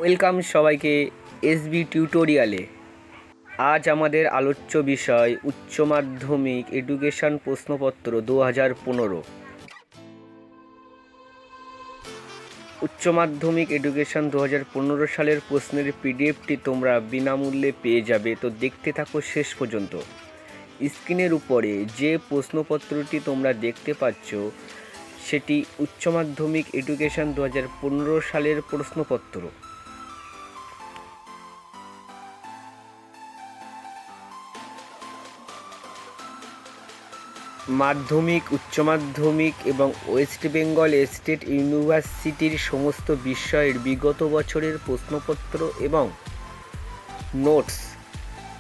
Welcome সবাইকে SB টিউটোরিয়ালে। আজ আমাদের আলোচ্য বিষয় উচ্চ মাধ্যমিক এডুকেশন প্রশ্নপত্র 2015। উচ্চ মাধ্যমিক এডুকেশন 2015 সালের প্রশ্নের পিডিএফটি তোমরা বিনামূল্যে পেয়ে যাবে। তো দেখতে থাকো শেষ পর্যন্ত। স্ক্রিনের উপরে যে প্রশ্নপত্রটি তোমরা দেখতে পাচ্ছ সেটি উচ্চ মাধ্যমিক এডুকেশন 2015 সালের প্রশ্নপত্র। মাধ্যমিক, উচ্চ মাধ্যমিক এবং ওয়েস্ট বেঙ্গল স্টেট ইউনিভার্সিটির সমস্ত বিষয়ের বিগত বছরের প্রশ্নপত্র এবং নোটস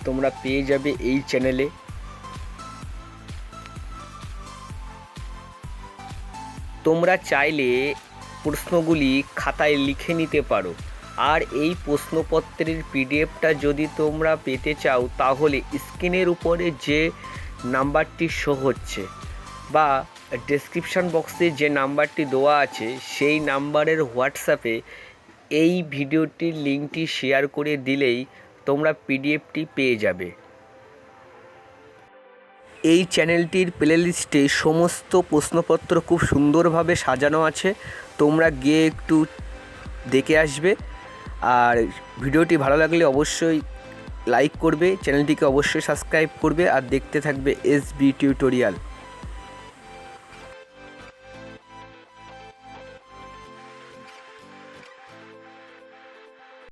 তোমরা পেয়ে যাবে এই চ্যানেলে। তোমরা চাইলে প্রশ্নগুলি খাতায় লিখে নিতে পারো। আর এই প্রশ্নপত্রের পিডিএফটা যদি তোমরা পেতে চাও তাহলে স্ক্রিনের উপরে যে নাম্বারটি শো হচ্ছে বা ডেসক্রিপশান বক্সে যে নাম্বারটি দেওয়া আছে সেই নাম্বারের হোয়াটসঅ্যাপে এই ভিডিওটির লিঙ্কটি শেয়ার করে দিলেই তোমরা পিডিএফটি পেয়ে যাবে। এই চ্যানেলটির প্লেলিস্টে সমস্ত প্রশ্নপত্র খুব সুন্দরভাবে সাজানো আছে, তোমরা গিয়ে একটু দেখে আসবে। আর ভিডিওটি ভালো লাগলে অবশ্যই লাইক করবে, চ্যানেলটিকে অবশ্যই সাবস্ক্রাইব করবে আর দেখতে থাকবে এসবি টিউটোরিয়াল।